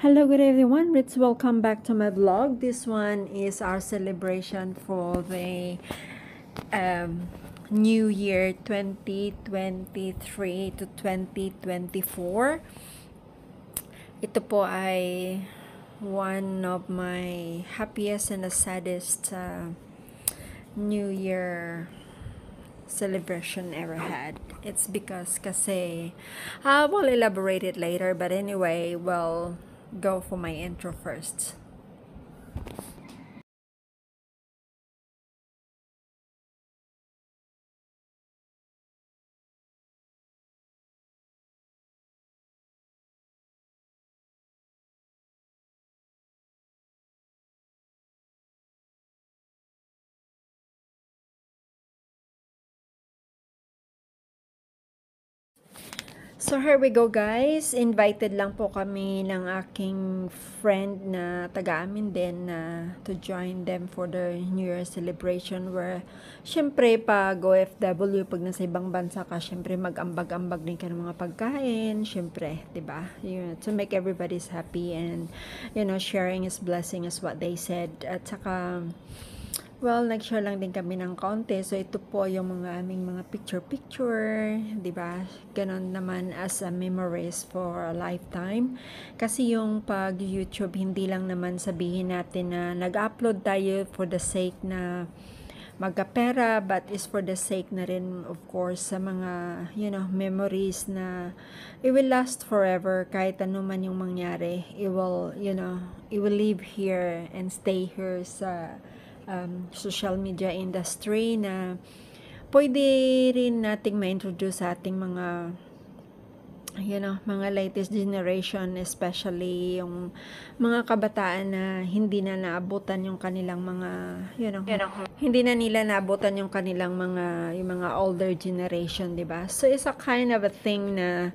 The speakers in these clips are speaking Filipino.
Hello, good everyone. Let's welcome back to my vlog. This one is our celebration for the um, New Year 2023 to 2024. Ito po ay one of my happiest and the saddest New Year celebration ever had. It's because kasi I will elaborate it later, but anyway, well, go for my intro first. So here we go guys, invited lang po kami ng aking friend na taga-amin din na to join them for their New Year celebration where syempre pag OFW, pag nasa ibang bansa ka, syempre mag-ambag-ambag din ka ng mga pagkain, syempre, 'di ba? To make everybody's happy and sharing is blessing is what they said. At saka well, nag-share lang din kami ng konti. So, ito po yung mga aming mga picture-picture, di ba? Ganon naman as a memories for a lifetime. Kasi yung pag-YouTube, hindi lang naman sabihin natin na nag-upload tayo for the sake na magkapera, but is for the sake na rin, of course, sa mga, memories na it will last forever. Kahit ano man yung mangyari, it will, it will live here and stay here sa social media industry na pwede rin nating ma-introduce sa ating mga mga latest generation, especially yung mga kabataan na hindi na naabutan yung kanilang mga hindi na nila naabutan yung kanilang yung mga older generation, 'di ba? So it's a kind of a thing na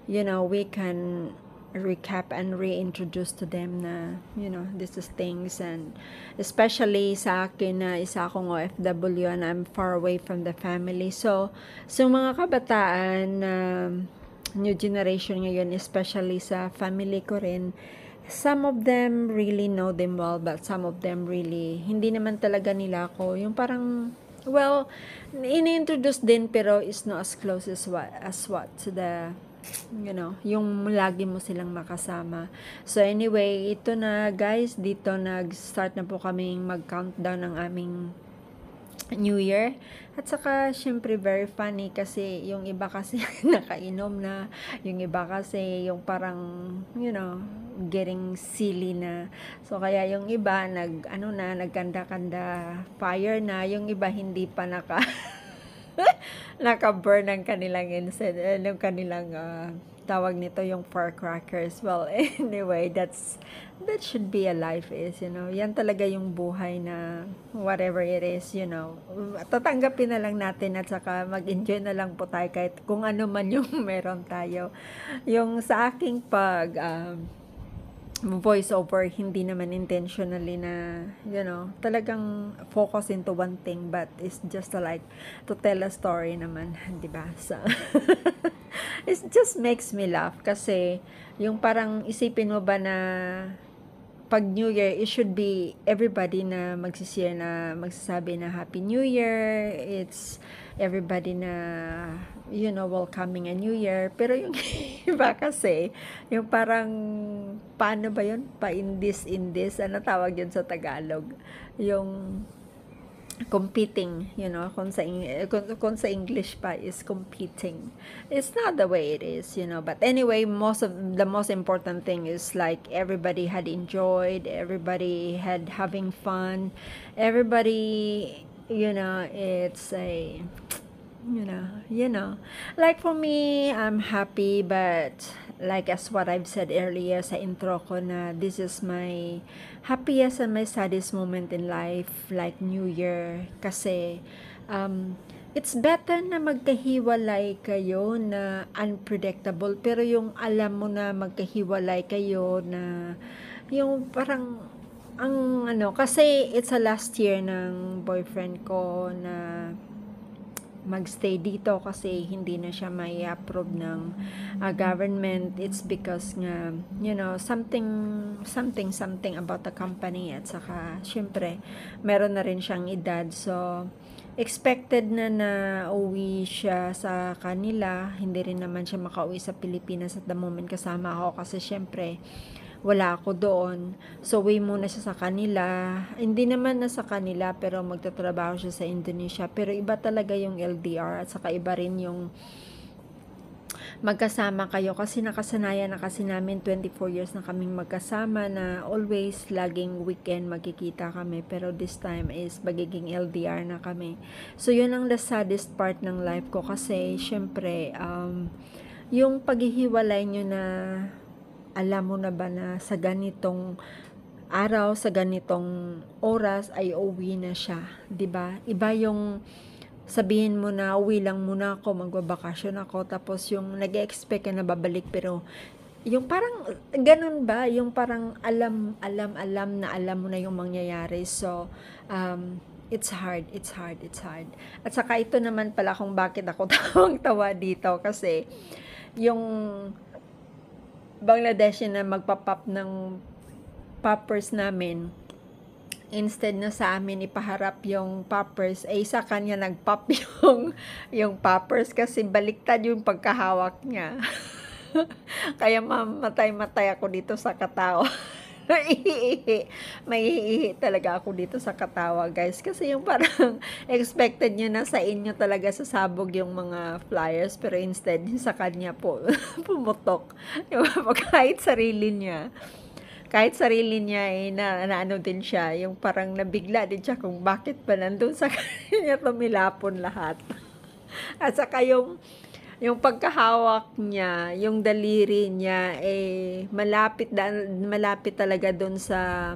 we can recap and reintroduce to them na this is things. And especially sa akin na isa akong OFW and I'm far away from the family, so mga kabataan na new generation ngayon, especially sa family ko rin, some of them really know them well, but some of them really hindi naman talaga nila ako yung parang ini-introduce din, pero is not as close as what to the yung lagi mo silang makasama. So anyway, ito na guys, dito nag-start na po kaming mag-countdown ng aming New Year. At saka syempre very funny kasi yung iba kasi nakainom na, yung iba kasi yung parang getting silly na. So kaya yung iba nagkanda-kanda fire na, yung iba hindi pa naka-burn ang kanilang yung kanilang tawag nito yung firecrackers. Well, anyway, that should be a life is, yan talaga yung buhay na whatever it is, tatanggapin na lang natin at saka mag-enjoy na lang po tayo kahit kung ano man yung meron tayo. Yung sa aking voice over, hindi naman intentionally na talagang focus into one thing, but it's just like to tell a story naman, di ba? So it just makes me laugh kasi yung parang isipin mo ba na pag New Year, it should be everybody na magsishare na magsasabi na Happy New Year. It's everybody na welcoming a New Year. Pero yung iba kasi, yung parang paano ba yun? In this, ano tawag yun sa Tagalog? Yung competing, kung sa English pa is competing. It's not the way it is, but anyway, the most important thing is like everybody had enjoyed, everybody had having fun, everybody, it's a like for me, I'm happy, but like as what I've said earlier sa intro ko na this is my happiest and my saddest moment in life, like New Year. Kasi it's better na magkahiwalay kayo na unpredictable, pero yung alam mo na magkahiwalay kayo na yung parang kasi it's a last year ng boyfriend ko na magstay dito kasi hindi na siya may approve ng government. It's because nga, you know, something about the company, at saka syempre meron na rin siyang edad, so expected na uwi siya sa kanila. Hindi rin naman siya makauwi sa Pilipinas at the moment kasama ako kasi syempre wala ako doon. So, uwi muna siya sa kanila. Hindi naman na sa kanila, pero magtatrabaho siya sa Indonesia. Pero iba talaga yung LDR, at saka iba rin yung magkasama kayo kasi nakasanayan na kasi namin 24 years na kaming magkasama na always laging weekend magkikita kami, pero this time is magiging LDR na kami. So yun ang the saddest part ng life ko kasi syempre yung paghihiwalay nyo na alam mo na ba na sa ganitong araw, sa ganitong oras ay uwi na siya, 'di ba? Iba yung sabihin mo na uwi lang muna ako, magbabakasyon ako, tapos yung nag-expect ka na babalik, pero yung parang ganun ba, yung parang alam na alam mo na yung mangyayari. So it's hard. At saka ito naman pala kung bakit ako tawang-tawa dito, kasi yung Bangladeshi na magpa-pop ng poppers namin, instead na sa amin ipaharap yung poppers, ay sa kanya nag-pop yung poppers kasi baliktad yung pagkahawak niya. Kaya mamatay ako dito sa katawa. Maiihi talaga ako dito sa katawa, guys, kasi yung parang expected nyo na sa inyo talaga sasabog yung mga flyers, pero instead sa kanya po pumutok yung kahit sarili niya na ano din siya, yung parang nabigla din siya kung bakit pa nandun sa kanya tumilapon lahat. At saka yung pagkahawak niya, yung daliri niya, malapit talaga doon sa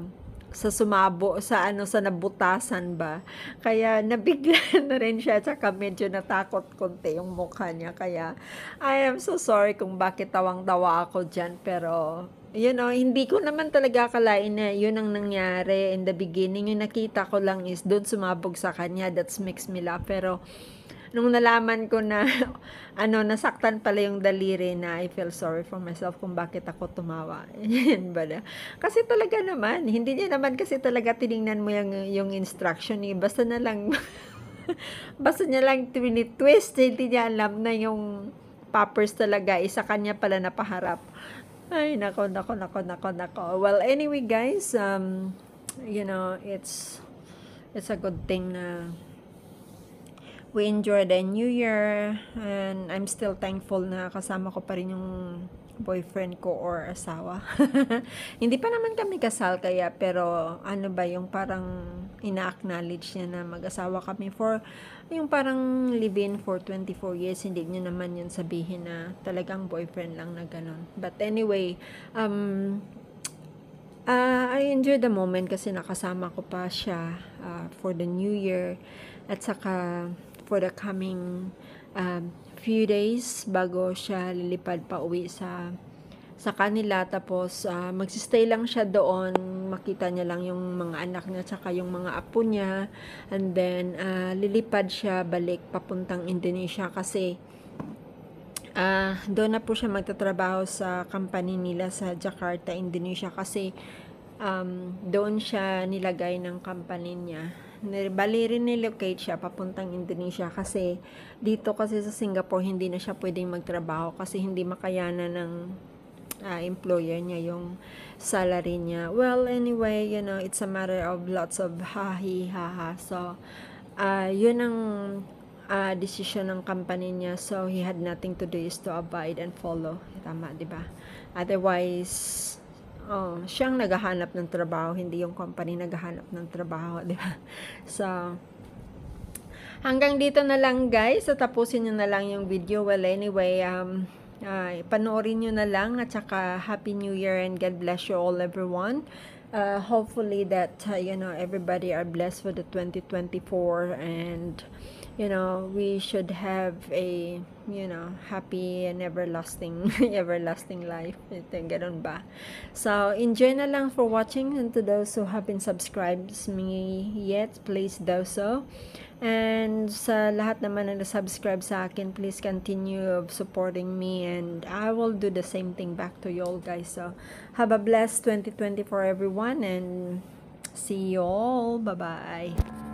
sumabo, sa nabutasan ba. Kaya nabigla na rin siya, tsaka medyo natakot konti yung mukha niya. Kaya I am so sorry kung bakit tawang-tawa ako dyan, pero you know, hindi ko naman talaga akalain na yun ang nangyari in the beginning. Yung nakita ko lang is doon sumabog sa kanya, that's makes me laugh. Pero nung nalaman ko na nasaktan pala yung daliri, na I feel sorry for myself kung bakit ako tumawa. Kasi talaga naman, hindi niya naman kasi talaga tiningnan mo yung instruction niya. Basta niya lang twist, hindi niya alam na yung poppers talaga isa kanya pala napaharap. Ay, nako. Well, anyway, guys, you know, it's a good thing na we enjoyed the New Year, and I'm still thankful na kasama ko pa rin yung boyfriend ko or asawa. Hindi pa naman kami kasal kaya, pero ano ba yung parang ina-acknowledge niya na mag-asawa kami for yung parang live-in for 24 years. Hindi niya naman yun sabihin na talagang boyfriend lang na ganun. But anyway, I enjoyed the moment kasi nakasama ko pa siya for the New Year, at saka for the coming few days bago siya lilipad pa uwi sa kanila. Tapos magsistay lang siya doon, makita niya lang yung mga anak niya tsaka yung mga apo niya, and then lilipad siya balik papuntang Indonesia kasi doon na po siya magtatrabaho sa company nila sa Jakarta, Indonesia, kasi doon siya nilagay ng company niya. Bali relocate siya papuntang Indonesia kasi dito kasi sa Singapore hindi na siya pwedeng magtrabaho kasi hindi makayanan ng employer niya yung salary niya. Well, anyway, you know, it's a matter of lots of haha. So, yun ang decision ng company niya. So, he had nothing to do is to abide and follow. Tama, di ba? Otherwise, siyang naghahanap ng trabaho, hindi yung company naghahanap ng trabaho, di ba? So, hanggang dito na lang, guys. So, tapusin nyo na lang yung video. Well, anyway, panoorin nyo na lang, at saka Happy New Year and God bless you all, everyone. Hopefully that, you know, everybody are blessed for the 2024, and you know, we should have a, you know, happy and everlasting everlasting life. Ito, ganun ba? So, enjoy na lang for watching, and to those who haven't subscribed me yet, please do so. And sa lahat naman na subscribe sa akin, please continue supporting me, and I will do the same thing back to you all, guys. So, have a blessed 2024 everyone, and see you all. Bye-bye.